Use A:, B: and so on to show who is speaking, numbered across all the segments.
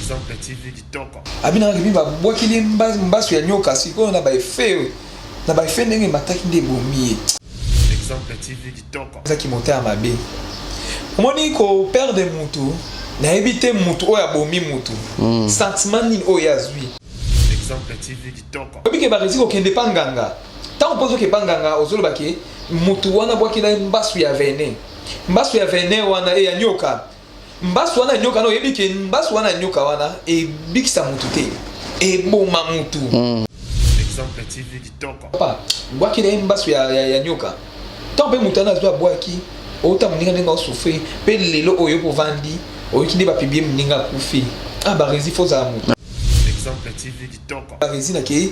A: Exemple TV kitoko.
B: Abina ngi ba bwakili mbasu ya nyoka siko na ba efe. Na ba efe ndenge mataki nde bomi.
A: Exemple TV kitoko.
B: Ça qui montait à ma bé. Omoni ko perdre mutu na éviter mutu oya bomi mutu. Sentiment ni oya zui.
A: Exemple TV kitoko.
B: Obike ba reziko kende panganga. Tant pozo ke panganga ozolo bake mutu wana bwakila mbasu ya vene. Mbasu ya vene wana ya nyoka. Mbasu wana nyoka no yebike mbasu wana nyoka wana e bikisa mutu te. E boma mutu.
A: Exemple TV kitoko.
B: Papa, bwakila mbasu ya nyoka. Tant pe mutu ana zwa bwaki, ota muninga ndenga osufri, pe lelo oyo po vandi, oyo kinde ba pibie muninga kufi. Ah ba rezi foza mutu.
A: Exemple TV kitoko.
B: Ba rezi na ke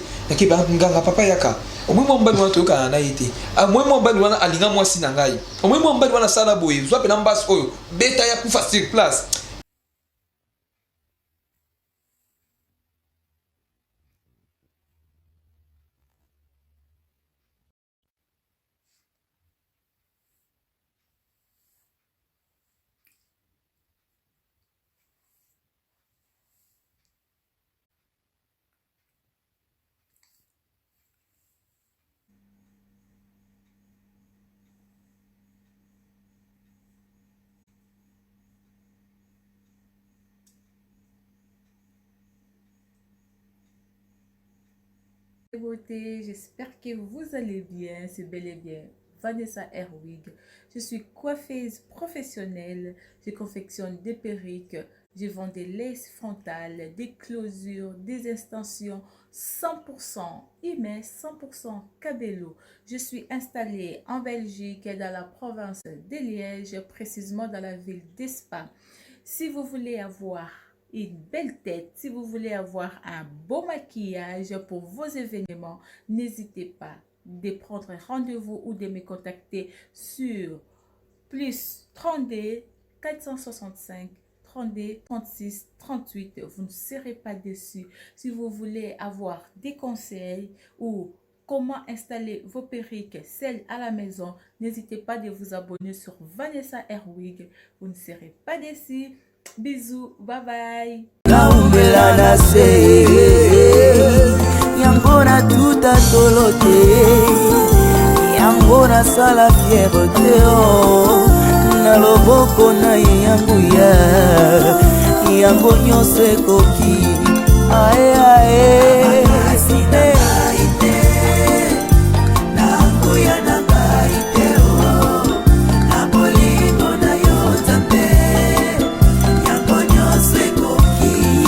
B: ba nganga papa yaka. Omwe mo mbali wana toyoka na yete. Omwe mo mbali wana alinga mwasi na ngai. Omwe mo mbali wana sala boye, zwa pe na mbasu oyo, beta ya kufa sur place.
C: Beauté, j'espère que vous allez bien, c'est bel et bien Vanessa Herwig. Je suis coiffeuse professionnelle, je confectionne des perruques, je vends des laces frontales, des closures, des extensions 100% Imes, 100% Cabello. Je suis installée en Belgique, dans la province de Liège, précisément dans la ville d'Espa. Si vous voulez avoir une belle tête, si vous voulez avoir un beau maquillage pour vos événements, n'hésitez pas de prendre rendez-vous ou de me contacter sur plus 32 465 32 36 38. Vous ne serez pas déçus. Si vous voulez avoir des conseils ou comment installer vos perruques, celles à la maison, n'hésitez pas de vous abonner sur Vanessa Herwig. Vous ne serez pas déçus. Bisous, bye bye.
D: Naumela na se Yambona tuta tolote Yambona sala fiero teo Na loboko na yangu ya Yango nyose koki Ae ae Asine aite Nangu ya nanga iteo Napolino na yotande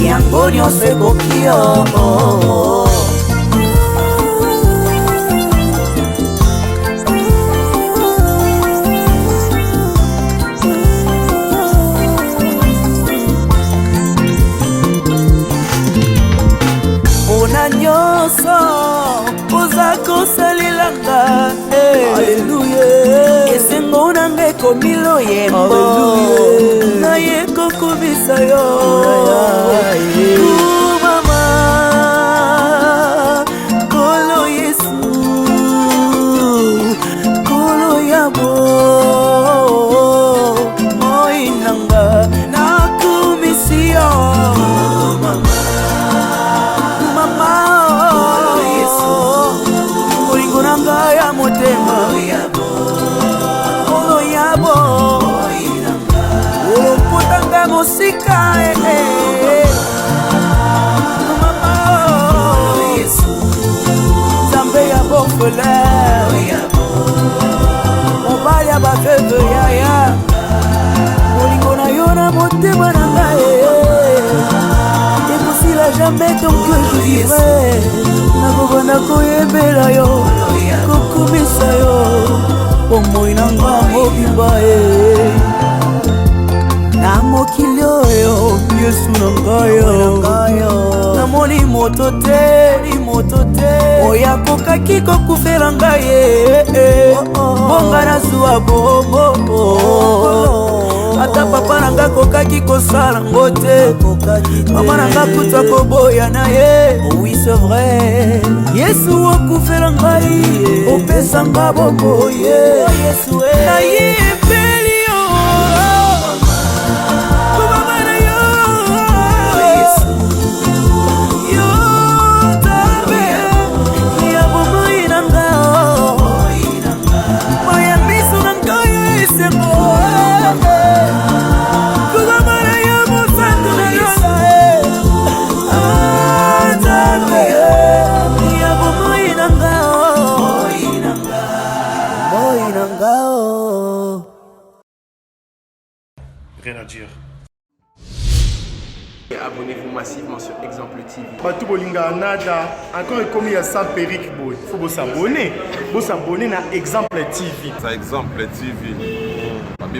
D: Yango nyose koki Ona nyonso oza kosalelanga Alleluya Esengo nange komilo yembo Naye kokobisa yo Kumama Kolo Yesu Kolo yabo Moinanga Nakumisio Mama Kolo Yesu Moingo nanga ya motema Kolo yabo Olopotanga mosika Zambe ya borfelin Mobali ya baveuve yaya Molingo na yo na motema na ngai Ekosila jamais tant que je vivrai Nakobanda koyembela yo Kokumisa yo Omoi na nga mobimba Na mokili oyo Yesu na ngayo Namoni moto te Oya kokaki kokufela ngai Bonga na zuwa bobo Ata papa nanga kokaki kosala ngo te Mama nanga kuta koboya na ye Oui c'est vrai Yesu okufela ngai Opesa nga bobo Yesu na ye peli yo Mama na yo
E: Et abonnez-vous massivement sur Exemple TV.
F: Batou Bolinga Nada, encore comme il y a 100 périques, il faut vous s'abonner. Vous s'abonner à Exemple TV.
G: C'est Exemple TV.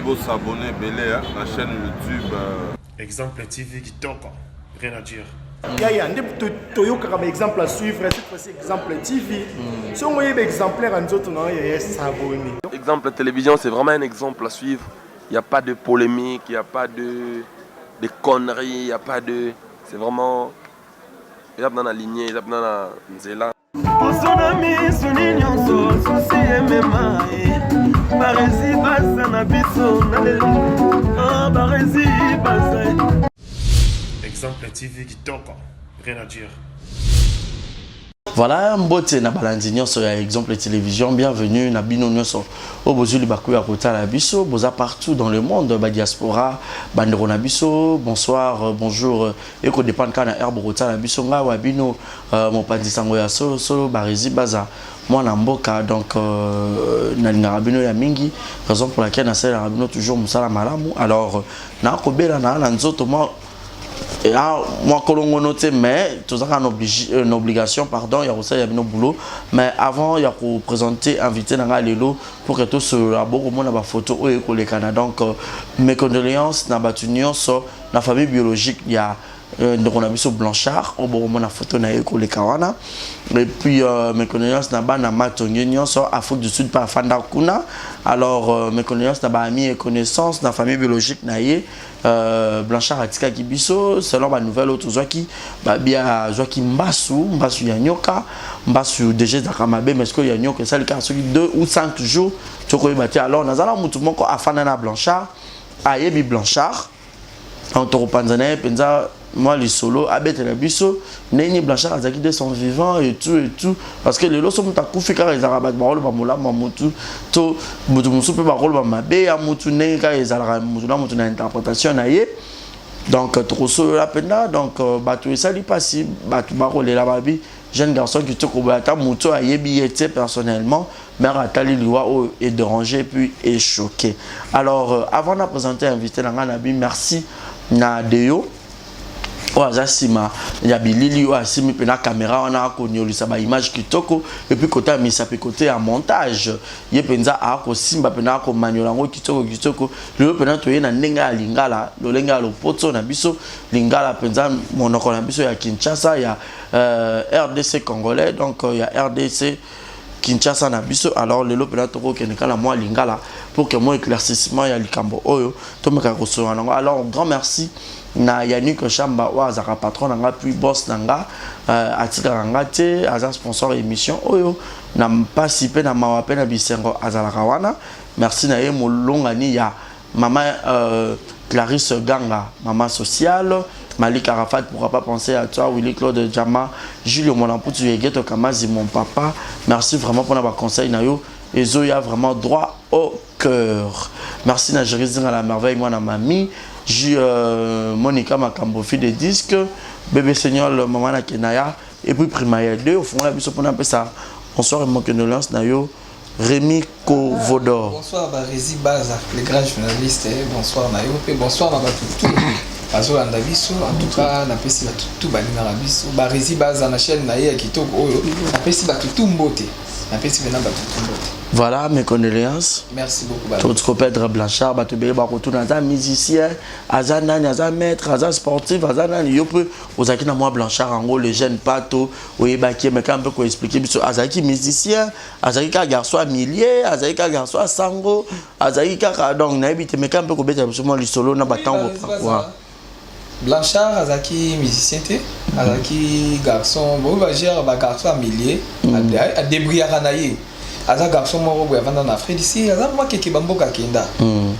G: Vous s'abonner à la chaîne YouTube.
A: Exemple TV qui toque. Rien à dire.
F: Il y a un exemple à suivre, cette fois-ci Exemple TV. Si on voit un exemplaire, on doit s'abonner.
H: Exemple télévision, c'est vraiment un exemple à suivre. Il n'y a pas de polémique, il n'y a pas de conneries, il n'y a pas de... C'est vraiment... Il y a dans la lignée, il y a dans la nzela.
A: Exemple TV qui toque. Rien à dire.
I: Voilà, mbote na balandi nyonso ya Exemple télévision. Bienvenue na bino nyonso o bozuli bakuya kota la biso, boza partout dans le monde, ba diaspora, bandero na biso. Bonsoir, bonjour. Et ko dépend kana herbe kota la biso nga wa bino mon pandisango ya solo barezi baza moi na mboka donc na lingara bino ya mingi, raison pour laquelle na sala rabino toujours musala malamu. Alors na ko bela na nzoto moi et là, moi, on note, mais tout ça, une obligation, pardon, il y a aussi un boulot. Mais avant, il y a pour présenter, inviter dans Lelo pour que tout ce labo, au moins, la photo au Canada. Donc, mes condoléances, dans la famille biologique, il y a on a vu sur Blanchard, au moment la photo na eko le kawana. Et puis mes condoléances na ba na matongenyo sur Afrique du Sud par Fanda Kuna. Alors mes condoléances na ba amis et connaissances na famille biologique na ye Blanchard atika kibiso selon ba nouvelle autre zoaki ba bia zoaki mbasu ya nyoka mbasu déjà za kamabe mais ce que ya nyoka ça le cas sur 2 ou 5 jours tu ko bati alors nazala mutu moko afana na Blanchard ayebi Blanchard en Toropanzane penza moi les solo abete la biso neni Blanchard azaki de son vivant et tout parce que les lots sont ta koufi car ils arabat barolo ba mola mamutu to mutu musu pe barolo ba mabe ya mutu ne ka ils ala mutu na mutu na interprétation na ye donc troso la pena donc batu ça li passi batu barolo la babi jeune garçon qui te kobata mutu ayebi était personnellement mais atali liwa est dérangé puis est choqué. Alors avant de présenter invité na nabi merci na Deo Azasima, il y a Billy ou Asimi pena caméra on a connu ba image kitoko et puis côté mais ça peut côté en montage ye penza a ko simba pena ko manyolango kitoko le pena to na nenga lingala lo lenga lo poto na biso lingala penza monoko na biso ya Kinshasa ya RDC congolais donc il y a RDC Kinshasa na biso. Alors le lopela toko keneka la moi lingala pour que moi éclaircissement ya likambo oyo to meka ko so alors grand merci na Yannick Chamba ou azaka patron nanga puis boss nanga atika nanga te aza sponsor émission oyo na participer na mawape na bisengo azalaka wana. Merci na ye molongani ya mama Clarisse Ganga, maman sociale. Malik Arafat, pourra pas penser à toi, Willy Claude Djama, Julio Monamputu Yegeto Kamazi, mon papa. Merci vraiment pour notre conseil. Et Zoya vraiment droit au cœur. Merci Najirizin à la merveille, moi, na mamie. Monica Makambo, fille de disques. Bébé Seigneur, maman na Kenaya. Et puis Primaya 2, au fond, la biso pour un peu ça. Bonsoir et mon condoléance, Nayo. Rémi Kovodor.
B: Bonsoir, Rézi Baza, les grands journalistes. Bonsoir, Nayo. Et bonsoir, Mabatutu. En tout cas, na pesi tout balinga na biso ba Rézi Baza na chaîne na ye kitoko oyo na pesi batutu mbote na pesi bena batutu mbote.
I: Voilà mes condoléances.
B: Merci beaucoup.
I: Tout Pedro Blanchard batubele ba retourner à musicien, azanani aza maître, aza sportif, azanani yo peut ozaki na moi Blanchard en gros le jeune pato oyebaki mais quand on peut expliquer biso azaki musicien, azaki ka garçon millier, azaki ka garçon sango, azaki ka donc na ebite mais quand on peut beta biso moi le solo na batango quoi.
B: Blanchard azaki musicien te azaki garçon bon va gérer ba garçon millier a débriara na ye aza garçon moko boya vanda na Afrique ici aza moi keke bamboka kenda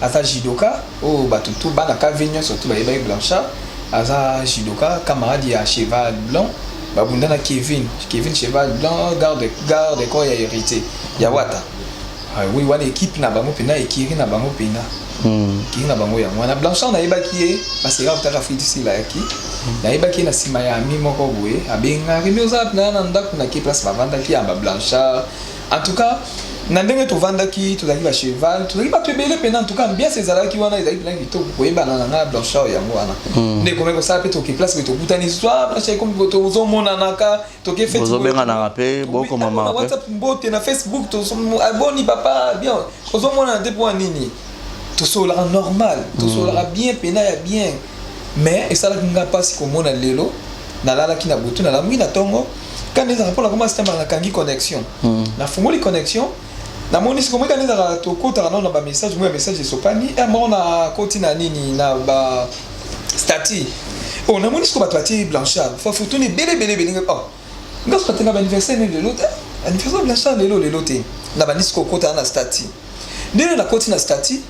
B: aza judoka o batutu bana ka venir surtout ba Blanchard aza judoka camarade ya Cheval Blanc babunda na Kevin Cheval Blanc garde corps ya hérité ya wata oui wana équipe na bango pena ekiri na bango pena qui na bango ya mwana Blanchard na yebaki ye parce que rapta Afrique ici la yaki na yebaki na sima ya mi moko boye abenga remi oza na ndako na ki place bavanda ki amba Blanchard en tout cas Nandenge to vanda ki to ba cheval to ba to belé pendant en tout cas bien ces ala ki wana ezali plan ki to koyeba na nga blanchard ya mwana ne comme ça peut to ki place to butani histoire blanchard comme to zo mona naka to ke fait
I: zo benga na rapé boko mama
B: WhatsApp mbote na Facebook to aboni papa bien zo mona de point nini to so la normal to so la bien pena ya bien mais et ça la nga passe comme mona lelo na la ki na butu na la mina tongo quand les rapports comment système na kangi connexion na fungoli connexion na moni siko mweka neza to kota na ba message mwa message sopani e mona koti na nini na ba stati on na moni siko ba twati blanchard fa photo ni bele oh ngaso patenga ba anniversaire ne lelo anniversaire blanchard lelo te na ba nisiko kota na stati ndene na koti na stati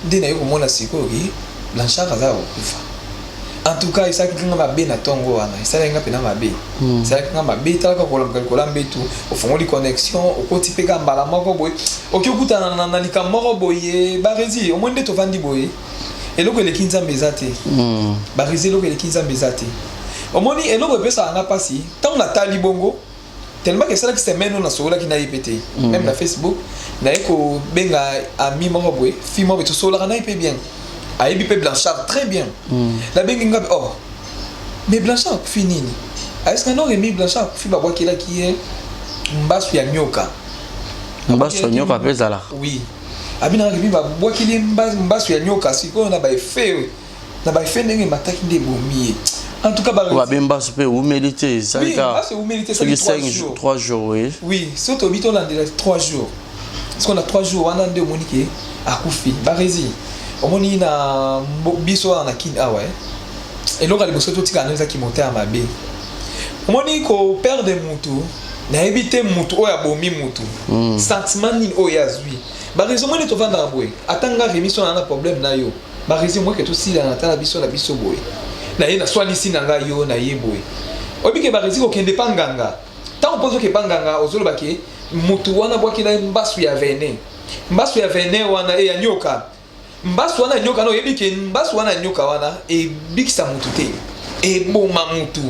B: ndene yo mona siko ri blanchard aza okufa en tout cas ça qui nga be na tongo wana ça nga pena mabe ça nga mabe talaka kola mbetu ofongoli connexion okoti peka mbala moko boye okikuta na likamoko boye barezi omonde to vandi boye eloko le kinza mbezate barezi eloko le kinza mbezate omoni eloko pesa nga pasi tant na tali bongo tellement que ça qui se mène na sola qui na ipete même na Facebook na eko benga ami moko boye fi mo beto sola na ipe bien Aïbi pe Blanchard très bien. La benga oh. Mais Blanchard fini. Est-ce qu'on aurait mis Blanchard fi ba boki là qui est mbasu ya nyoka.
I: Mbasu ya nyoka pesa là.
B: Oui. Abina ngi ba boki li mbasu ya nyoka siko na ba effet. Na ba effet ndenge mataki nde bomi. En tout cas ba
I: wa bemba super ou méditer ça
B: oui, c'est ou méditer ça
I: 3 jours oui.
B: Oui, surtout bito là 3 jours. Parce qu'on a 3 jours on a de monique akufi barezi. Omoni na biso na kin ouais et loka liboso to tika nza ki monter à mabe omoni ko perdre mutu na éviter mutu oya bomi mutu sentiment ni oya zui ba raison moi to vanda boy atanga remission na problème na yo ba raison moi que to si na tala biso boy na ye na swali si na nga yo na ye boy obike ba raison ko kende panganga tant on pose ke panganga ozolo baki mutu wana bwaki na mbasu ya vene wana e ya nyoka mbasu wana nyoka no yebike mbasu wana nyoka wana e bikisa mutu te e boma mutu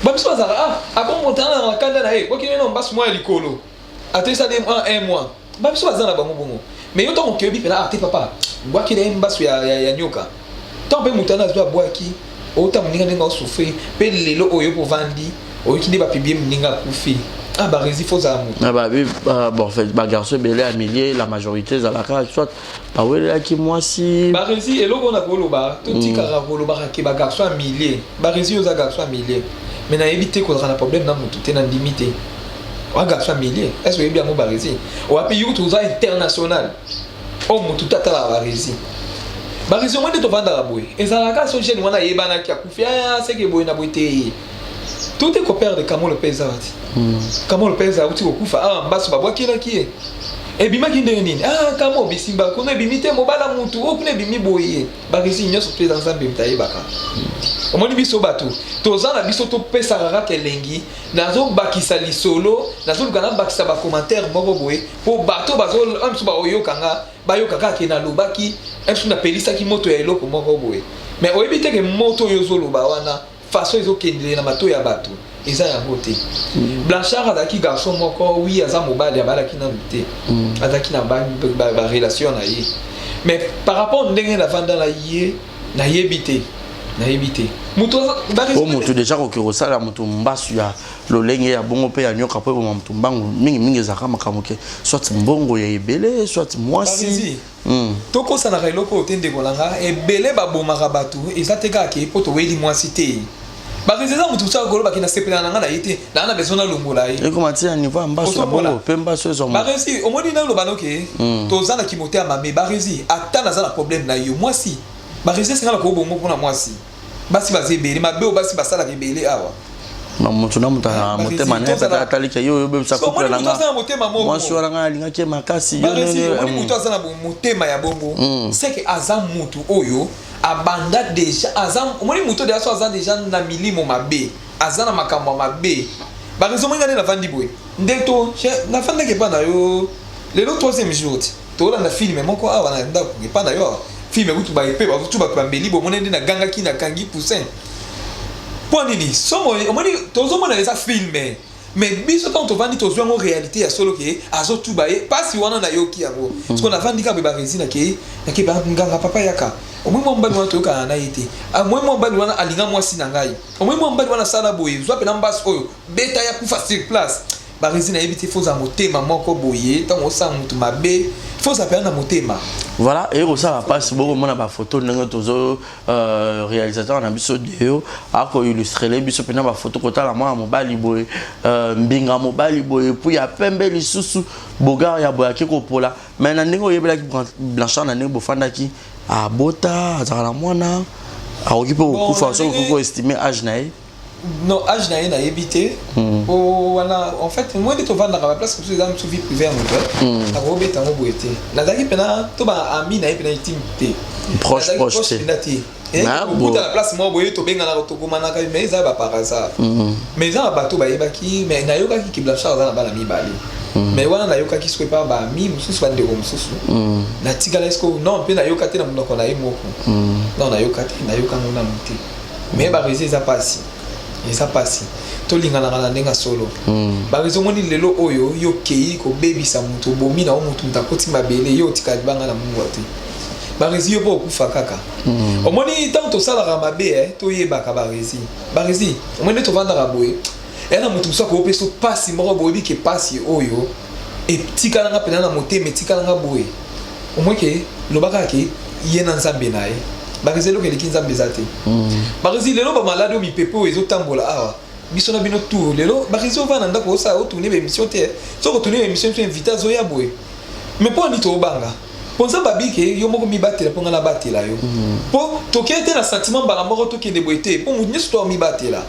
B: babiso bazara abon motana na kanda na e bokine no mbasu mwa likolo atesa de un mois babiso bazana bango bongo mais yo to ko kebi pela ate papa bwakile mbasu ya nyoka to be mutana zwa bwaki ota muninga ndenga osufri pe lelo oyo po vandi oyo kinde ba pibie muninga kufi ah bah rési faut ça
I: ah bah oui bon fait bah garçon belé à milliers la majorité za la carte soit bah ouais là qui moi si
B: bah rési et logo na koloba tout tika koloba ke ba garçon à milliers bah rési aux garçons à milliers mais na éviter qu'on a un problème na mutu te na limité wa garçon à milliers est-ce que bien mo bah rési ou a pays tout ça international oh mutu tata la bah rési moi de to vanda boy et ça la garçon jeune wana yebana ki akufia c'est que boy na boité tout est copain de Kamo le Pesa. Kamo le Pesa, où tu okufa ah mbasu babwa kila kie. E bima kinde nini? Ah Kamo bisimba kuna bimite mobala mutu okune bimi boye. Barisi nyoso pe dans un bimtaye baka. Omoni biso batu. Tozana biso to pesa rara kelengi, nazo bakisa lisolo, nazo lugana bakisa ba commentaire moko boye. Po bato bazo amsu ba oyokanga, bayokaka ke na lobaki, amsu na pelisa ki moto ya eloko moko boye. Mais oyebite ke moto yozolo ba wana façon ils ont kendé na mato ya bato eza ya bote Blanchard azaki garçon moko oui aza mobali abalaki na muté azaki na ba relation na ye mais par rapport ndenge na vanda na ye na yebité muto
I: o mutu déjà ko kirosala mutu mbasu ya lolenge ya bongo pe ya nyoka po bo mutu mbangu mingi ezaka makamuke soit mbongo ya ebele soit mwasi
B: toko sana reloko otende kolanga ebele babomaka bato ezateka ke poto weli mwasi te ba résident mutu sa koloba ki na sepela na nga na yete na na besoin na longola ye
I: e comment dire niveau mbasu ya bongo pe mbasu ezo
B: ba rési omoni na lo banoke tozana ki moté ya mame ba rési ata na za na problème na yo mwasi ba rési singa ko bongo pona mwasi basi bazebele mabe basi basala kebele awa
I: na mutu na muta motema na peta atalika yo bebisa couple na nga mwasi wala nga alinga ke makasi yo
B: ne mutu azana motema ya bongo c'est que azam mutu oyo abanda déjà azam omoni mutu déjà so azan déjà na milimo mabe azana makambo mabe ba raison nga na vandi boy ndeto na fanda ke pana yo le 3e jour to la na film moko awa na nda ke pana yo film kutu ba epe ba kutu ba pambeli bo monende na ganga ki na kangi poussin point nini somo omoni tozo mona les films mais biso tant to vandi to zwa en réalité ya solo ke azo tuba e pasi wana na yoki yango parce qu'on a vandi ka ba résine ke ba nganga papa yaka au moins mon bali wana to ka na yité au moins mon bali wana alinga mwasi na ngai au moins mon bali wana sala boye zwa pe na mbas oyo beta ya kufa sur place ba résine ebiti faut za motema moko boye tant osa mutu mabe faut za pe na motema.
I: Voilà, et ça va passer beaucoup de ma photo de réalisateur en abisso de a illustré les biso pena ba photo kota la moi mobali boy mbinga mobali boy puis ya pembe lisusu boga ya boya ki kopola mais na ndingo yebela ki blanchard na ndingo bofanda ki a bota azala mwana a okipe okufa so ko estimer âge na ye.
B: Non, âge n'a évité. En fait, moi, je suis venu à la place que je suis dans une vie privée. Je suis venu à la boîte. Je suis venu à la mine, je suis venu
I: proche.
B: Je suis venu à la place, moi, je suis venu à la boîte. Mais ça va par hasard. Mais ça va bateau, mais il y a un qui blanchard dans la mi bali. Mais voilà, il y a un qui se prépare à mi, je suis venu à la boîte. La tigalesco, non, il y a un qui est venu à la boîte. Non, il y a un qui est venu à la boîte. Mais ça passe. Et ça passe. To lingana na ndenga solo. Ba rezo moni lelo oyo yo kei ko baby sa mutu bomi na mutu mtakoti mabele yo tikali banga na mungu ate. Ba rezo yo po kufa kaka. Omoni tanto sala ra mabe to yebaka ba rezi. Ba rezi, omoni to vanda ra boye. Ela mutu so ko peso pasi moko boye ke pasi oyo e tikala nga pena na motema tikala nga boye. Omoke lobaka ke yena nzambe nae. Barizi lelo keleki nzambe zate. Barizi lelo ba malade mi pepo ezo tambola awa. Biso na bino tour lelo barizi ovana ndako osa o tourner émission te. So ko tourner émission tu invité zo ya boye. Mais pour ni to obanga. Ponza babike yo moko mi batela ponga na batela yo. Po to kete na sentiment ba moko to kende boyete. Po mu nyeso to mi batela.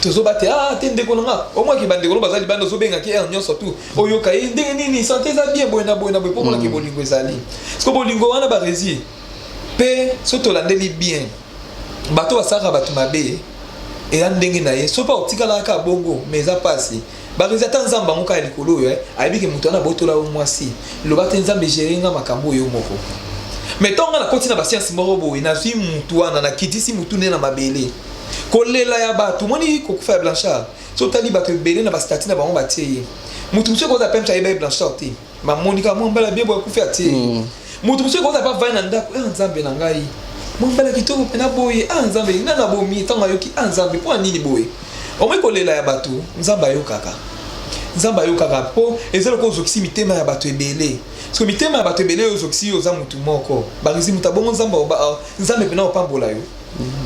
B: Tozo batela tende ko nga. O mo ki bande ko bazali bando zo benga ki er nyoso tu. O yo kai ndenge nini santé za bien boye na po mo la ki bolingo ezali. Sko bolingo wana barizi. Pe soto landeli bien bato basaka bato mabe et ndenge na ye so pa otikala ka bongo mais ça passe bariza tanzamba ngoka likolo yo ayebiki mutu na botola o mwasi loba te nzambe gérenga makambo yo moko mais tonga na kontina ba science moko boy na zwi mutu wana na kitisi mutu ne na mabele kolela ya bato moni ko kufa blanchard so tali bato belé na ba statine ba on batie mutu mse ko za pemcha ebe blanchard te ma monika mo mbala bien boy kufa te mutu mse ko za pa va na ndako nzambe na ngai mo mbala kitoko pena boy nzambe na bomi tanga yoki nzambe po nini boy o mo kolela ya bato nzamba yo kaka po ezelo ko zokisi mitema ya bato ebele parce que mitema ya bato ebele yo zokisi yo za mutu moko barizi muta bongo nzamba nzambe pena opambola yo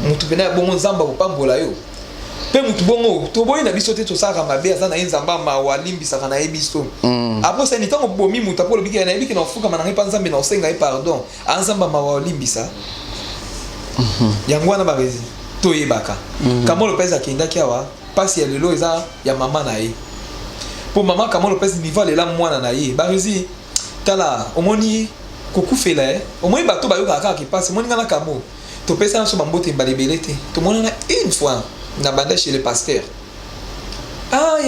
B: mutu pena bongo nzamba opambola yo pe mutu bongo to boy na biso te to saka mabe aza na nzamba ma walimbisa kana ebiso après ça ni tango bomi muta po lobiki na ebiki na fuka mananga pa nzambe na osenga e pardon nzamba ma walimbisa yango wana barizi to yebaka kamo Lopez akendaki awa pasi ya lelo eza ya mama na ye po mama kamo Lopez niveau lela mwana na ye barizi tala omoni kokufela omoni bato bayoka kaka ki pasi omoni ngana kamo to pesa na so bambote balebele te to mona na une fois na banda chez le pasteur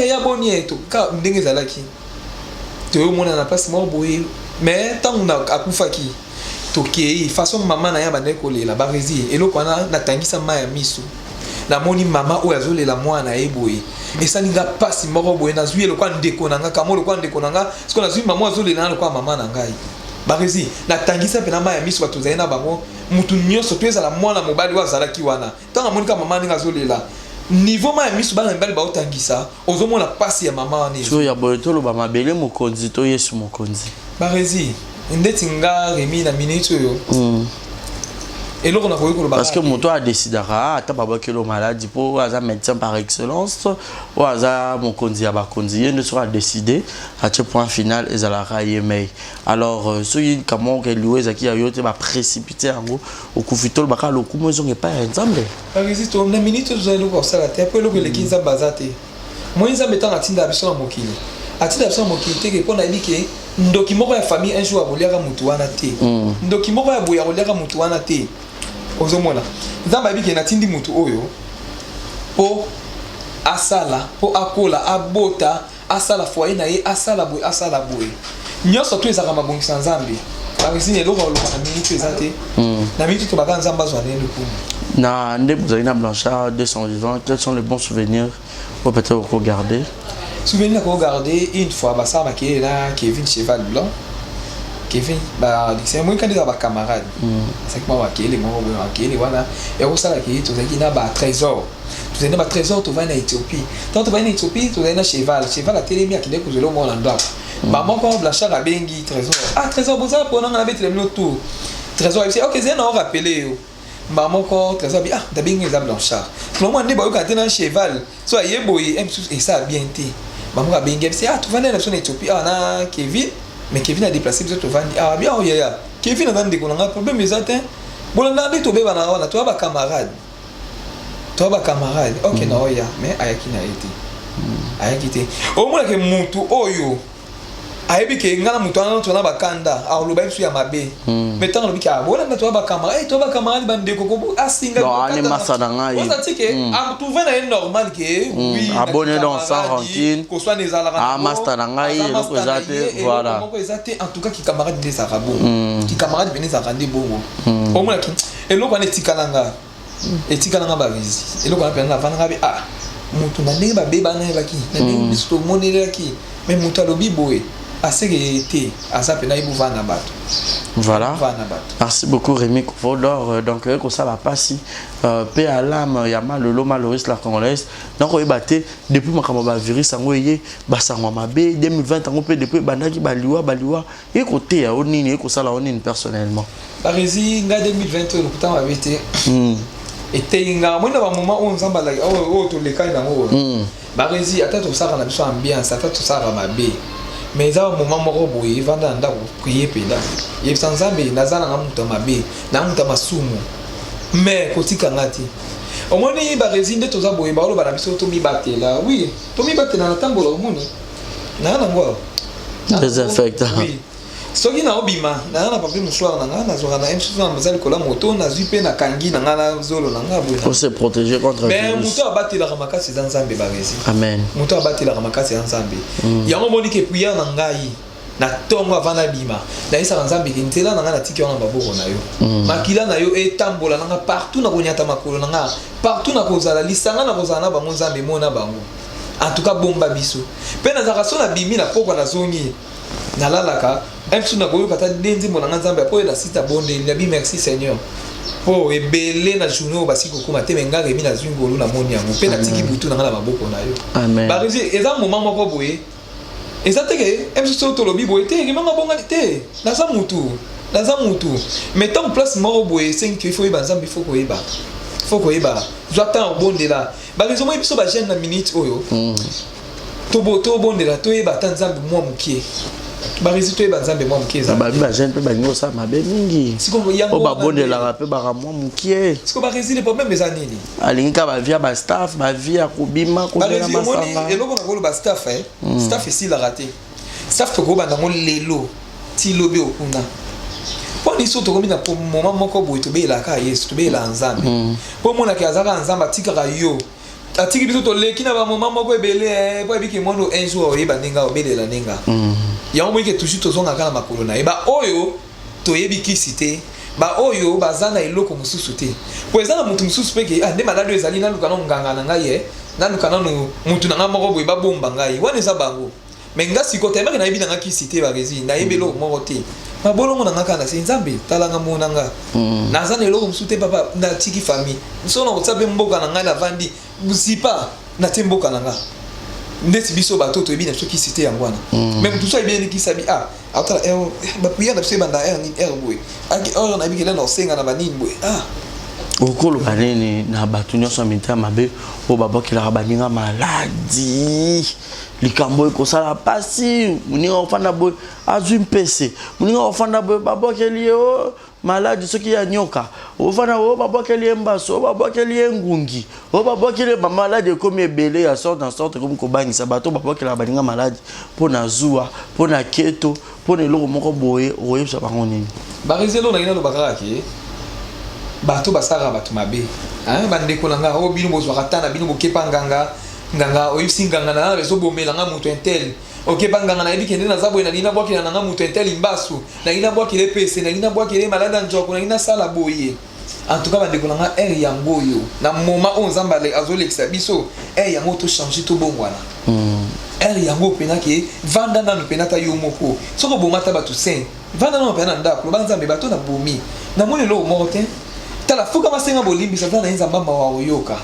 B: ya boni to ka ndenge zalaki to mona na place mo boye mais tant na akufaki tokei façon mama na ya bande kolela barizi eloko wana natangisa maya miso na moni mama oyo azolela mwana eboye esalinga pasi moko boye nazwi eloko ndeko nanga kamo eloko ndeko nanga siko nazwi mama azolela eloko mama na ngai barizi natangisa pena maya miso bato zali na bango mutu nyonso to ezala mwana mobali wa zalaki wana tanga moni ka mama ninga azolela niveau maya miso bana mbali baotangisa ozomona pasi ya mama wana
I: so ya boye to loba mabele mokonzi to yesu mokonzi
B: barizi ndeti nga remi na minute yo eloko na koyiko
I: parce que moto a décidé ata baba kelo maladie pour aza médecin par excellence ou aza mokonzi ya bakonzi yende sera décidé à ce point final ezalaka yemei alors soki kamo ke liweza ki yote ba précipiter yango okufitol baka lokumo ezonge pa ya nzambe
B: parasito na minute zo eloko sala te po eloko leki nzamba zate mo nzambe tanga tinda biso na mokili atinda biso na mokili te ke pona elike ndoki moko ya famille un jour aboliaka mutu wana te ndoki moko ya boya aboliaka mutu wana te ozomona nzamba ebike natindi mutu oyo po asala po akola abota asala foyer na ye asala boye nyonso to ezaka mabongisa nzambe bakisini eloko oloba na minute eza te na minute to baka nzamba azwa nene kuna
I: Na Ndebozalina Blanchard 200 vivants, quels sont les bons souvenirs pour peut-être regarder?
B: Souvenir qu'on regardait une fois, bah ça m'a qui est là, Kevin Cheval Blanc. Kevin, bah c'est moi quand il a des camarades. C'est que moi qui est les moi qui est les voilà. Et au ça qui est tout ça qui n'a pas trésor. Tout ça n'a pas trésor, tu vas en Éthiopie. Quand tu vas en Éthiopie, tu vas en Cheval. Cheval a télé bien qui n'est que je le monde en droit. Bah moi quand Blanchard a bengi trésor. Ah trésor bon ça pour nous on avait le tout. Trésor il OK, c'est non rappelé. Bah moi quand trésor bien ah d'abord les Blanchard. Tout le monde dit bah quand tu es en Cheval, soit y est boy et ça bien été. Maman a bien dit ah tu vas aller en Éthiopie ah na Kevin mais Kevin a déplacé vous va dire ah bien oh ya Kevin a dit qu'on a un problème mais attends bon là dit tobe bana wana toi ba camarade OK non ya mais ayaki na été au moins que mutu oyo ayebi ke ngana mutu ana tona bakanda aluba bisu ya mabe mais tant lobi ka bona na toi ba camarade ba ndeko ko asinga
I: non ani masana ngai
B: on sait que am tu vena est normal que oui
I: abonné dans Sarantine
B: ko soit les alara
I: ah masana ngai loko ezate voilà
B: ko ezate en tout cas qui camarade des arabo qui camarade venez arande bongo au moins et loko na tikalanga ba visi et loko na pena vana bi ah mutu na ndenge ba beba na baki na ndenge biso monela ki mais mutu alobi boye.
I: Voilà. Merci beaucoup Rémi Koufodor. Donc comme ça va passer. Paix à l'âme, Yama Lolo Maloris la congolaise. Donc on est battu depuis ma camarade virus sangoye basangwa mabe 2020 on peut depuis bandaki baliwa et côté on ni ko sala on personnellement.
B: Barezi nga 2020 le temps avait été et nga moi na moment on samba la oh to le kai na ngo. Barezi ata to sara na biso ambiance ata to sara mabe. Mais ça au moment moko boye vanda ndako prier penda ye sanzambe nazana na muta mabe na muta masumu mais kotika ngati omoni ba rezinde toza boye ba lo ba biso to mi batela oui to mi batela na tambola omoni na ngwa
I: désinfectant
B: oui soki na obima na papier mouchoir na ngana zoka na msusu na mazali kola moto na zui pe na kangi na ngana zolo na ngabo
I: pour se protéger contre
B: mais muto abatela ramakasi za nzambe ba rezi
I: amen
B: muto abatela ramakasi za nzambe yango moni ke puya na ngai na tongo avana bima na isa nzambe kintela na ngana tiki wana baboko na yo makila na yo etambola na nga partout na konyata makolo na nga partout na kozala lisanga na kozala na bango nzambe mona bango en tout cas bomba biso pe na zaka so na bimi na poko na zongi na lalaka msu na koyo kata denzi mona nzambe apo na sita bonde nabi merci Seigneur po ebele na journée basi kokoma te menga remi na zwingolo na moni yango pe na tiki butu na ngala maboko na yo
I: amen
B: ba rezi eza moment moko boye eza teke msu so to lobi boye te remanga bonga te na za mutu mais tant place moko boye 5 il faut yeba nzambe faut koyeba zwata bonde la ba rezo mo biso ba jeune na minute oyo to bonde la to yeba ta nzambe mo mukie barizito ebanzambe mwa mukeza
I: ba ba jeune pe ba ngosa mabe mingi
B: siko yango
I: ba bondela rape ba mwa mukie
B: siko ba résister problème mes années
I: alingi ka ba via ba staff ba via kubima ko na masanga
B: et loko na ko ba staff staff ici la raté staff to go ba ngo lelo ti lobi okuna po ni so to komi na moment moko boy to be la ka yesu to be la nzambe po mona ki azaka nzamba tika yo atiki biso to leki na ba moment moko ebele po ebiki mono un jour oyeba ninga obelela ninga yango moike toujours tozonga kana makolo na ye ba oyo toyebi kisi te ba oyo bazana eloko mususu te po ezana mutu mususu peke nde maladi ezali naluka na nganga na ngai naluka nanu mutu na nga moko boye babomba ngai wana eza bango me nga sikoyo tayebaki nayebi na nga kisi te barezi nayebi eloko moko te mabolongo na nga kana se nzambe talanga mona nga naza na eloko mususu te papa natiki famille so na kotisa mpe mboka na ngai navandi busipa natie mboka na nga ndeti biso bato to ebi na biso kisi te yango wana même tout ça ebeni kisa bi atala bapuya na biso ebanda ni boye or na bikela na osenga na banini boye
I: okolo banene na bato nyonso minta mabe o babokela baninga maladi likambo ekosala pasi muninga ofanda boye azwi mpese muninga ofanda boye babokeli o maladi soki ya nyoka ofanda o babokeli mbaso o babokeli ngungi o babokeli maladi ekomi ebele ya sorte en sorte comme kobangisa bato babokela baninga maladi pona zuwa pona keto pona eloko moko boye oyebisa bango nini
B: barizelo na ina lo bakaki bato basara bato mabe bandeko na nga o bino bozwaka tana bino bokepa nganga oyebisi nganga na bezo bomela nga mutu intel okepa nganga na yebi kende na zabwe na lina bwaki na nga mutu intel imbasu na lina bwaki le pese na lina bwaki le malada njoko na lina sala boye en tout cas bandeko na nga air yango yo na moment on nzamba azolekisa biso air yango to changer to bongwana air yango pena ke vanda nanu pena ta yo moko soko bomata bato saint vanda nanu pena ndako banzambe bato na bomi na moni lo morte tala fuka masenga bolimbisa vanda nzamba mawa yoka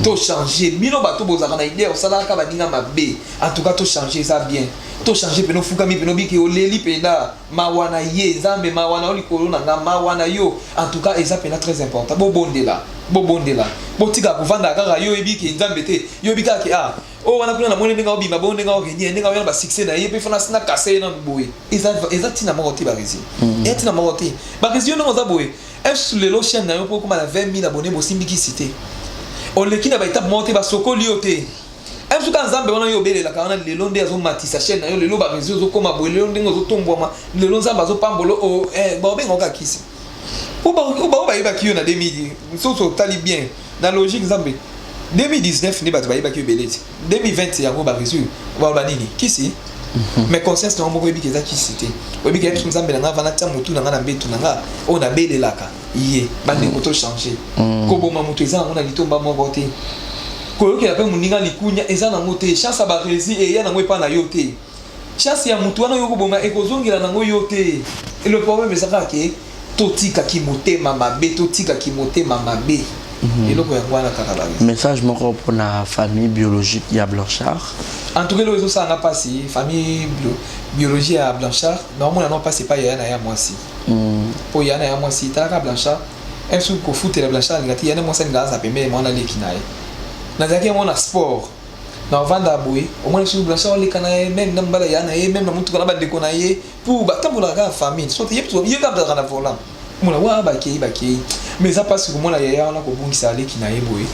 B: to changer bino bato bozaka na idée osalaka baninga mabe en tout cas to changer ça bien to changer peno fuka mi peno biki oleli pena mawana ye nzambe mawana olikolo na nga mawana yo en tout cas ça pena très important bobondela botika kuvanda kaka yo ebiki nzambe te yo bika ke o wana kuna na moni ndinga obima bonde nga okeni ndinga yana ba succès na ye pe fana sina kase na boye eza tina moroti ba rezi tina moroti ba rezi yo no za boye est le lo chaîne na yo pour comme na 20 000 abonnés bosimbiki cité oleki na ba étape monter ba sokoli yo te est-ce que nzambe wana yo belela kana lelo nde azo matisa chaîne na yo lelo ba rezi zo koma boye lelo ndinga zo tombwama lelo nzambe azo pambolo o ba benga ka kisi ba yeba ki yo na 2000 so tali bien na logique nzambe 2019 ni bato ba yeba ki yo beleti 2020 yango ba rezi ba banini kisi mais conscience na moko ebiki ezaki cité obiki epi nzambe na nga vana tia motu na nga na mbetu na nga o na belelaka iye bande moto changer ko boma moto eza na litomba moko te ko yoki na pe muninga likunya eza na mote chance ba rezi e ya na ngwe pa na yo te chance ya motu wana yo ko boma ekozongela na ngo yo te et le problème est ça que totika ki motema mabe totika ki motema mabe
I: message moko pour la famille biologique ya Blanchard.
B: En tout cas, le ça n'a pas si famille biologique à Blanchard. Normalement, non pas c'est pas yana ya moi si. Pour yana ya moi si ta Blanchard. Un sou ko foot la Blanchard ngati yana moi ça ngaza pembe moi na lekinaye. Na zaki moi na sport. Na vanda boy, au moins sur Blanchard le kanaye même na mbala yana ye même na mutu kana ba dekonaye pour ba tambola ga famille. So te yepto yeka ba na volant. Mona wa ba ki mais ça passe que moi la yaya on a ko bungisa leki na yeboye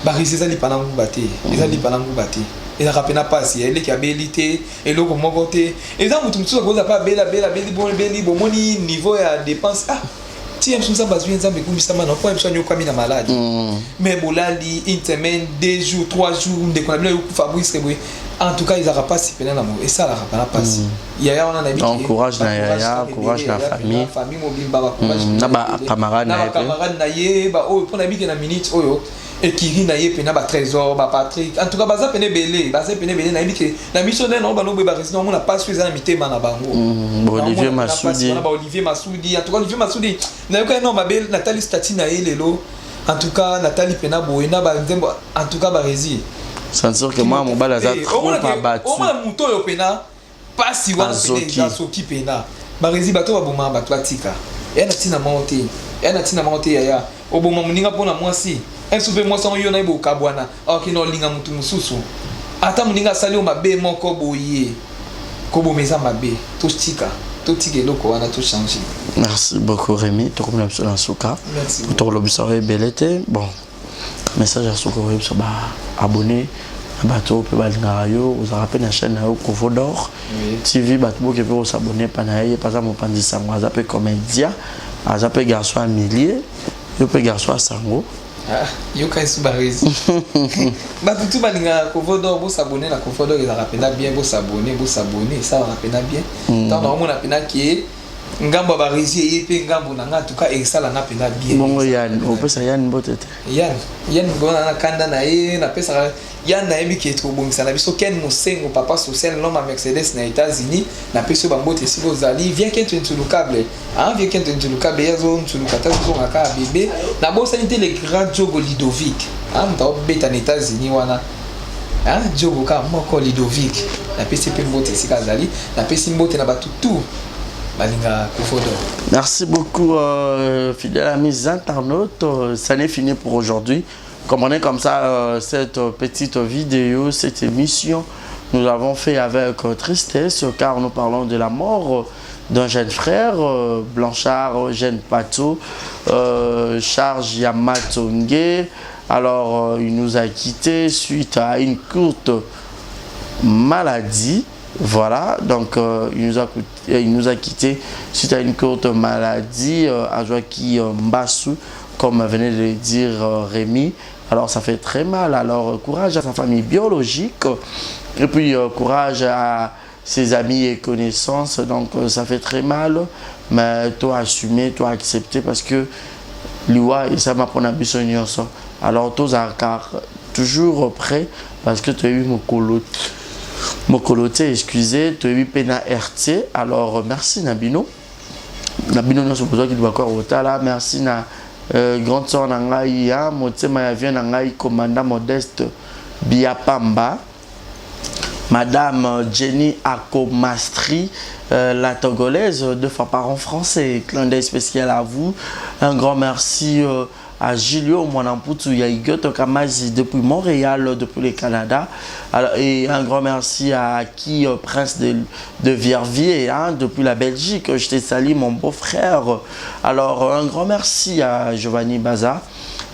B: ba riseza li panangu baté ezali panangu baté et la rapena passe elle qui a belité et loko moko te et ça mutu mutu ko za pa bela beli bon moni niveau ya dépense ti em sunza bazu nzambe kumbisa mana po em sonyo kwami na malade mais bolali une semaine 2 jours 3 jours de ko na bilo ku Fabrice Keboy en tout cas ils aura pas si pena na mo et ça la rapena passe yaya on a
I: encourage na yaya courage na famille
B: mobile ba courage
I: na ba camarade
B: na ye ba o pona biki na minute oyo et qui na ye pena ba trésor ba Patrick en tout cas baza pene belé na biki na mission na ba no ba résident on a pas suiza na mitema na bango
I: Olivier Massoudi
B: en tout cas Olivier Massoudi na yoka no mabel Nathalie Statina elelo en tout cas Nathalie pena boena ba nzembo en tout cas ba rési
I: c'est sûr que moi mon bal za trop pas battu
B: au moins muto yo pena pas si wana pena soki pena ba rési bato ba boma ba twatika yana tina monte ya oboma muninga pona mwasi un soupe moi sans yo na ibo kabwana okino linga mutu mususu ata muninga sali o mabe moko boye ko bomeza mabe to stika loko wana to changer.
I: Merci beaucoup Rémi to comme l'absolu en souka pour l'observer belete bon message à souka sur ba abonné bato pe balinga yo vous rappelez la chaîne au Covo d'Or TV bato bo ke pe s'abonner panaye par exemple pandisa moi zape comédien zape garçon à milliers yo pe garçon à sango
B: yo kai subarezi bato tout balinga Covo d'Or bo s'abonner na Covo d'Or ils rappellent bien bo s'abonner ça rappelle bien tant on a pena qui ngambo ba rési et pe ngambo na nga tuka exala na pena bien
I: bongo Yann on peut ça Yann botete
B: Yann bona na kanda na ye na pesa Yann na ebi ki etro bongisa na biso Ken Mosengo papa social l'homme à Mercedes na États-Unis na peso bambote si bozali vient Ken Ntulukable vient Ken Ntulukable yazo Ntulukata zo ngaka bébé na bo sanité le grand Jogo Lidovic mta beta na États-Unis wana Jogo ka moko Lidovic na pesi pe mbote si kazali na pesi mbote na batutu.
I: Merci beaucoup, fidèles amis internautes. Ça n'est fini pour aujourd'hui. Comprenez comme ça cette petite vidéo, cette émission. Nous l'avons fait avec tristesse car nous parlons de la mort d'un jeune frère, Blanchard Jeune Pato, Charles Yamatongue. Alors, il nous a quittés suite à une courte maladie. Voilà, donc il nous a quitté suite à une courte maladie, Azwaki Mbassou, comme venait de le dire Rémi. Alors ça fait très mal, alors courage à sa famille biologique, et puis courage à ses amis et connaissances, donc ça fait très mal, mais toi assumer, toi accepter, parce que liwa et ça m'a pris un biso nyonso. Alors tous à car toujours prêt parce que tu as eu mon coloté, excusez, tu as eu pena RT. Alors merci Nabino. Nabino nyonso besoin qu'il doit encore au là. Merci na grande sœur nangai ya motema ya vient nangai commandant Modeste Biapamba. Madame Jenny Akomastri, la Togolaise, 2 fois par an français. Clin d'œil spécial à vous. Un grand merci à Julio Mwanamputu Yaigoto Kamazi depuis Montréal, depuis le Canada. Alors, et un grand merci à qui Prince de Viervier, hein, depuis la Belgique. Je te salue mon beau-frère. Alors un grand merci à Giovanni Baza,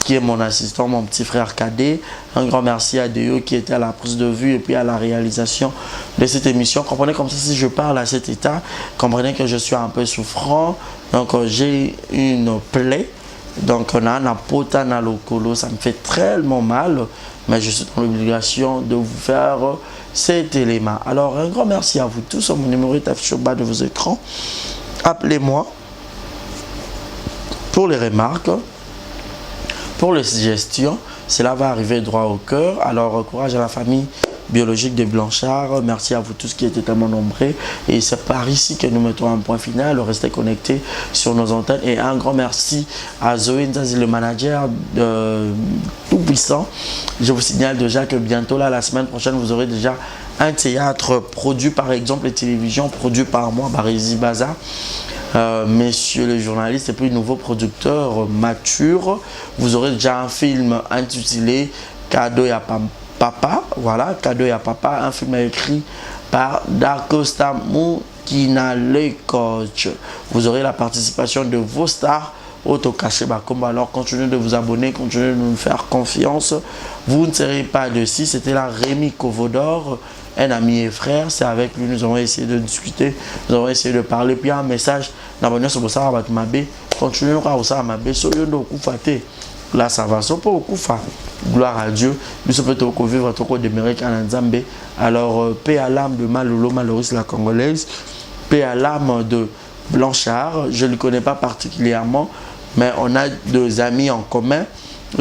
I: qui est mon assistant, mon petit frère cadet. Un grand merci à Deo qui était à la prise de vue et puis à la réalisation de cette émission. Comprenez comme ça, si je parle à cet état, comprenez que je suis un peu souffrant. Donc j'ai une plaie. Donc on a un pota na lokolo, ça me fait tellement mal. Mais je suis dans l'obligation de vous faire cet élément. Alors un grand merci à vous tous. Mon numéro est affiché au bas de vos écrans. Appelez-moi pour les remarques. Pour les suggestions, cela va arriver droit au cœur. Alors, courage à la famille biologique de Blanchard. Merci à vous tous qui étaient tellement nombreux. Et c'est par ici que nous mettons un point final. Restez connectés sur nos antennes. Et un grand merci à Zoé Nzazi, le manager tout puissant. Je vous signale déjà que bientôt, là, la semaine prochaine, vous aurez déjà un théâtre produit par exemple, les télévisions produit par moi, Barési Baza. Messieurs les journalistes et puis nouveau producteur mature, vous aurez déjà un film intitulé Cadeau à Papa. Voilà, Cadeau à Papa, un film écrit par Dacosta Moukinale Coach. Vous aurez la participation de vos stars. Alors continuez de vous abonner, continuez de nous faire confiance. Vous ne serez pas de si. C'était la Rémi Kovodor, un ami et frère. C'est avec lui nous avons essayé de discuter, nous avons essayé de parler. Puis un message d'abonnement sur ça va mabe. Continuez à ça mabe. Soyondo kufate. Là ça va. So pour kufa. Gloire à Dieu. Nous sommes peut-être au vivre trop demeurer en Nzambe. Alors paix à l'âme de Malolo Maloris la Congolaise. Paix à l'âme de Blanchard. Je ne le connais pas particulièrement. Mais on a 2 amis en commun.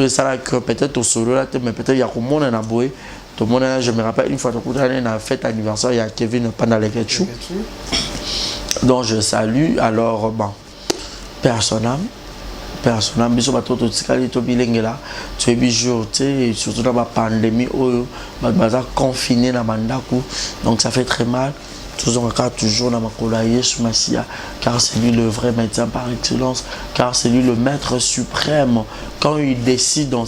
I: Ça que peut-être au solo là, mais peut-être il y a comme on a boué. Tout le monde, je me rappelle une fois que on a fait anniversaire, il y a Kevin pendant les Ketchou. Donc je salue. Alors bon, personne, biso bato to tikali to bilenge là. Tu es bijou, surtout dans la pandémie où baza confiné dans mandaku. Donc ça fait très mal. Toujours dans ma colaïe sous Massia, car c'est lui le vrai médecin par excellence, car c'est lui le maître suprême. Quand il décide dans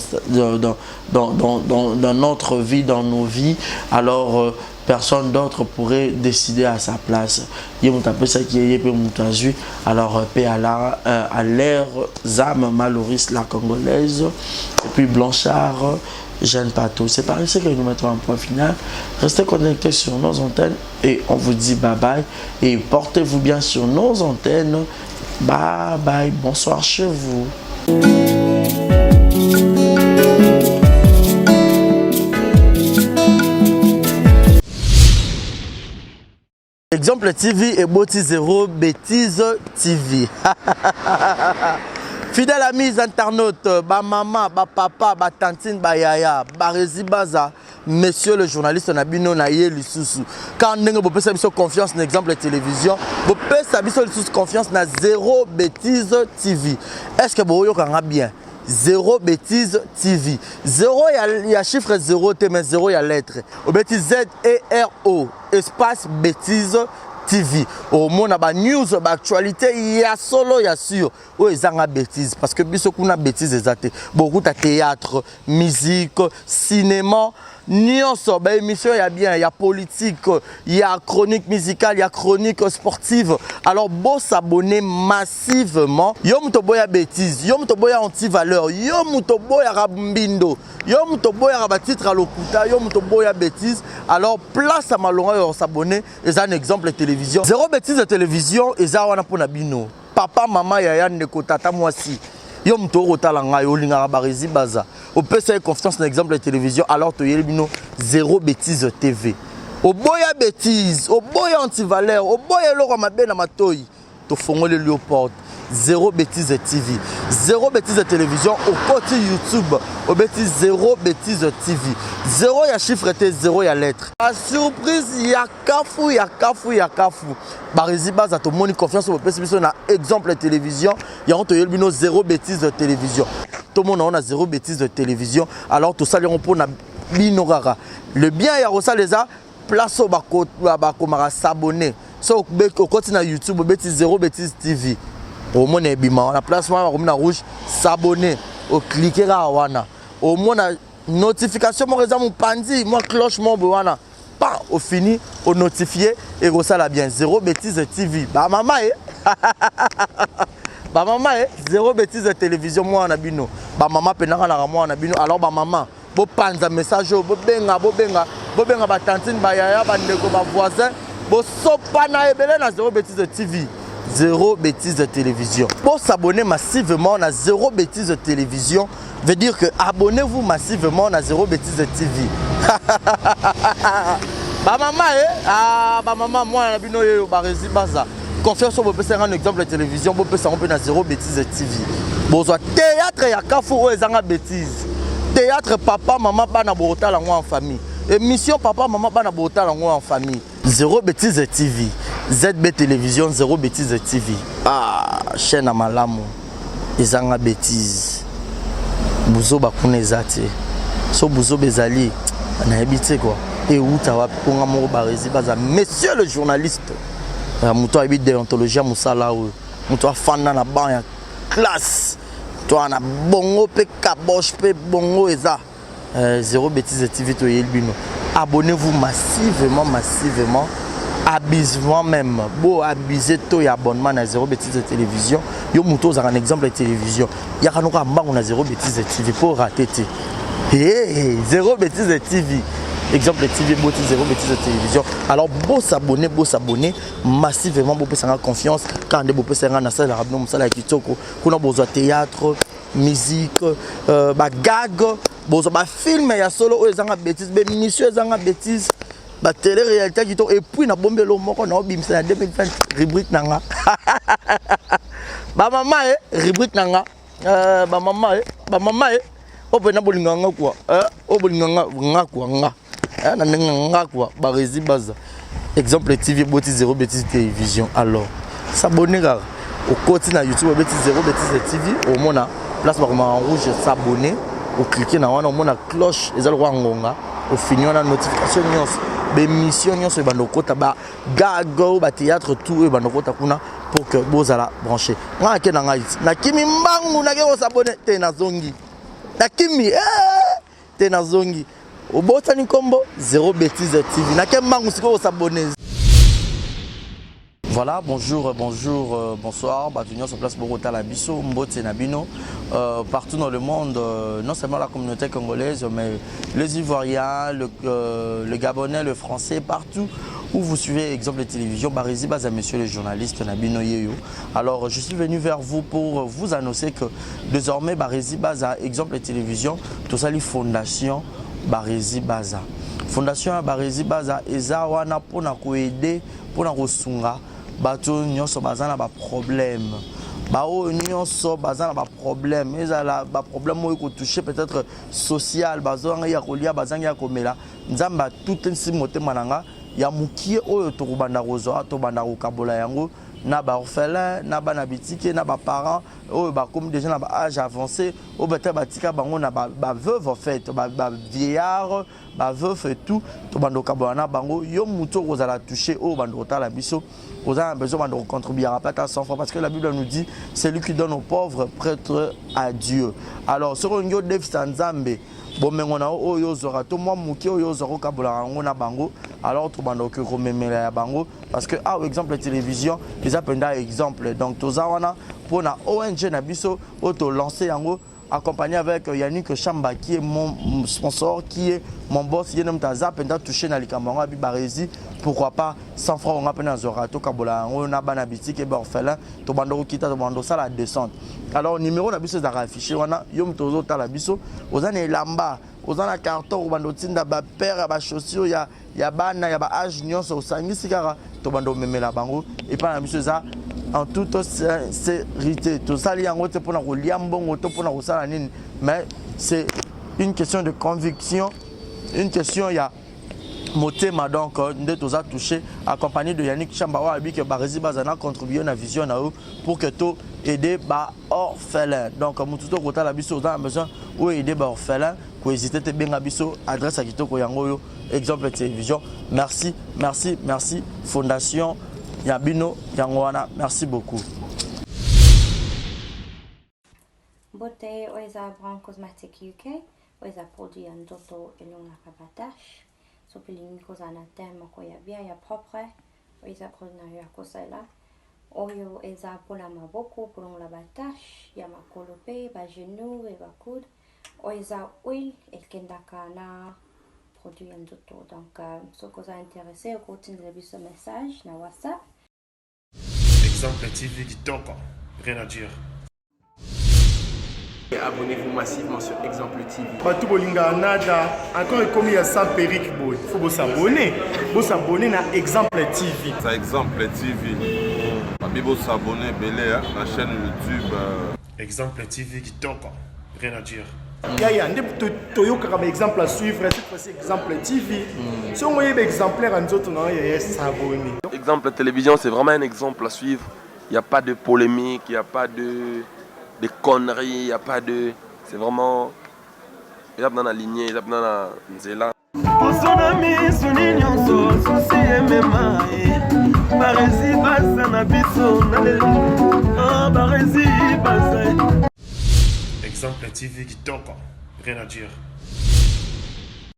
I: notre vie, dans nos vies, alors personne d'autre pourrait décider à sa place. Il y a ça qui est alors paix à l'air Zam Maloris la Congolaise, et puis Blanchard. Jeanne Pato. C'est par ici que nous mettons un point final. Restez connectés sur nos antennes et on vous dit bye bye. Et portez-vous bien sur nos antennes. Bye bye. Bonsoir chez vous. Exemple TV et Boti Zéro Bêtise TV. Fidèle amis internautes, ba maman, ba papa, ba tantine, ba yaya, Barési Baza, monsieur le journaliste Nabino Naye Lisusu. Quand vous avez confiance dans l'exemple de télévision, vous avez confiance dans Zéro Bêtise TV. Est-ce que vous avez bien? Zéro Bêtise TV. Zéro, il y a chiffre 0, mais 0, il y a lettre. Au bêtise Z-E-R-O, espace Bêtise TV. Au monde a news, actualité, il y a solo, il y a sûr. Oh, ils ont bêtise parce que biso kuna bêtise exacte. Beaucoup de théâtre, musique, cinéma. Nyonso, bah émission il y a bien, il y a politique, il y a chronique musicale, il y a chronique sportive. Alors bon s'abonner massivement. Yo mutoboya bêtise, yo mutoboya anti-valeur, yo mutoboya rabumbindo, yo mutoboya rabatitre à l'okuta, yo mutoboya bêtise. Alors place à malonga yo s'abonner, et un exemple de télévision. Zéro bêtise de télévision, et ça wana pona bino. Papa, maman, yaya, ndeko, tata, moi si. Yo mtoro talanga yo linga Barési Baza. Au PC confiance dans l'exemple de télévision alors to yelbino Zéro Bêtise TV. Au boya bêtise, au boya anti-valeur, au boya loko mabe na matoyi. To fongole léopard. Zéro Bêtise TV. Zéro Bêtise Télévision au côté YouTube. Au bêtise Zéro Bêtise TV. Zéro y a chiffre et zéro y a lettre. La surprise, y a kafou, y a kafou, y a kafou. Barizi Baza, tout le monde confiance au PC. On a exemple télévision. Il y a un Zéro Bêtise Télévision. Tout le monde a Zéro Bêtise Télévision. Alors tout ça, on peut binorara. Le bien, il y a ça les a. Place au bako s'abonner. So au continent YouTube, bêtise Zéro Bêtise TV. Au moins bima, la place on rouge s'abonner, au cliquer à wana. Au moins notification mon réseau mon pandi, moi cloche mon wana. Pas au fini, au notifier et ça la bien Zéro Bêtise TV. Bah maman bah maman Zéro Bêtise Télévision moi on a bino. Bah maman penara la moi on a bino. Alors bah maman bo panza message bo benga ba tantine ba yaya ba ndeko ba voisin bo sopa na ebele na Zéro Bêtise TV. Zéro Bêtise Télévision. Pour s'abonner massivement à Zéro Bêtise Télévision veut dire que abonnez-vous massivement à Zéro Bêtise TV. Bah maman bah maman moi na bino yo Barizi Baza. Confiance au PC un exemple de télévision bo peut s'en na Zéro Bêtise TV. Bozo théâtre ya kafou ezanga bêtise. Théâtre papa maman bana bota la en famille. Émission papa maman bana bota la en famille. Zéro Bêtise TV. ZB Télévision Zéro Bêtise TV. Ah, chaîne à malamu. Ezanga bêtise. Bouzo bakune zate. So bouzo bezali. Na habité quoi. Et où ta wa ponga mo Barizi Baza. Monsieur le journaliste. Muto habite déontologie musala ou. Muto fan na ban ya classe. Toi na bongo pe kabosh pe bongo eza. Zéro Bêtise TV to yelbino. Abonnez-vous massivement. Abusement même. Beau abuser tout et abonnement à Zéro Bêtise Télévision. Yo muto za un exemple de télévision. Ya kanoka mbango na Zéro Bêtise TV pour rater. Zéro Bêtise TV. Exemple de TV beau Zéro Bêtise Télévision. Alors beau s'abonner massivement beau faire confiance quand des beau faire na salle rabno musala kitoko. Kuna besoin théâtre, musique, ba gag, besoin ba film ya solo ezanga bêtise, be émission ezanga bêtise. La télé-réalité qui et puis na bombe lo moko na obimisa na 2020 rubrique nanga. Ba maman rubrique nanga. Ba maman opena bolinganga quoi. O bolinganga ngakwa nga. Na nga quoi. Barizi Baza. Exemple TV boti Zéro Bêtise Télévision. Alors, s'abonner au côté na YouTube bêtise Zéro Bêtise TV au mona place par en rouge s'abonner, au cliquer na wana au mona cloche ezal roi ngonga, au fini on a notification nyonso. Émission nyonso bandokota ba gago ba théâtre tout bandokota kuna pour que bozala branché nga ke na ngai na kimi mbangu na ke s'abonner te na zongi na kimi te na zongi obotani kombo Zéro Bêtise TV na ke mbangu siko s'abonner.
J: Voilà, bonjour, bonsoir. Bienvenue sur place Bogota Labiso, Mbote Nabino. Partout dans le monde, non seulement la communauté congolaise, mais les Ivoiriens, le Gabonais, le Français, partout où vous suivez exemple de télévision, Barizi Baza, monsieur le journaliste Nabino Yeyo. Alors, je suis venu vers vous pour vous annoncer que désormais, Barizi Baza, exemple de télévision, tout ça, les fondations Barizi Baza. Fondation Barizi Baza, eza wana pona koede, pona kosunga. Bato nyonso bazana ba problème bao nyonso bazana ba problème ezala ba problème oyo ko toucher peut-être social bazanga ya kolia bazanga ya komela nzamba tout nsi motema nanga ya mukie oyo to kubanda kozo to banda ko kabola yango na ba orphelin na ba na bitike na ba parents oyo ba comme déjà na ba âge avancé o beta batika bango na ba veuve en fait ba vieillard ba veuve et tout to banda ko kabola na bango yo muto kozala toucher o banda kotala biso. Vous avez besoin de contribuer à pas 100 fois parce que la Bible nous dit celui qui donne aux pauvres prête à Dieu. Alors sur un Dev Sanzambe, bon mais on a oyo zora to moi muki oyo zoro kabola ngona bango alors to bando que rememela bango parce que ah exemple la télévision les appenda exemple donc to zawana pour na ONG na biso auto lancer yango accompagné avec Yannick Chamba qui est mon sponsor, qui est mon boss, qui est Taza, pendant touché dans les camarades Barizi, pourquoi pas 100 francs on a peine à Zorato, Kabola, on a banabiti qui est orphelin, Tobando Kita, Tobando ça la descente. Alors numéro la biso affiché, on a Yom Tozo Talabiso, aux années Lamba, aux années carton, au bando Tinda, père, à chaussure, il y a ban, il y a âge, nion, au sangi, cigara, Tobando Memela Bango, et pas la biso ça. en toute sincérité. Tout ça, mais c'est une question de conviction, une question, il y a motema donc nous tous a touché accompagné de Yannick Chambawa abi que Barezi Bazana contribué na vision na pour que tout aider ba orphelin donc mututo kota la biso on a besoin ou aider ba orphelin ko hésiter te benga biso adresse à kitoko yango yo exemple télévision merci fondation Yabino Yangwana merci beaucoup.
K: Beauté Oisa Brand Cosmetic UK Oisa produit un toto elong la kabatash so pilingi kozana tema ko ya bien ya propre Oisa produit na ya kosala oyo eza pola maboko pour la batash ya makolope ba genou et ba coude Oisa oil elkendaka na produit un toto donc so koza intéressé au continue de ce message na WhatsApp.
A: Exemple TV kitoko, rien à dire.
E: Et abonnez-vous massivement sur Exemple TV.
F: Batou bolinga nada, encore comme il y a 100 perruques, il faut vous s'abonner. Vous s'abonner à Exemple TV.
G: C'est Exemple TV. Vous s'abonner à la chaîne YouTube.
A: Exemple TV kitoko, rien à dire.
F: Il y a un exemple à suivre, cette fois-ci Exemple TV. Si on voit exemplaire en autres, il y a s'abonner.
H: Exemple télévision, c'est vraiment un exemple à suivre. Il n'y a pas de polémique, il n'y a pas de conneries, il n'y a pas de... C'est vraiment... Il y a dans la lignée, il y a dans la nzela.
A: Exemple TV kitoko, rien à dire.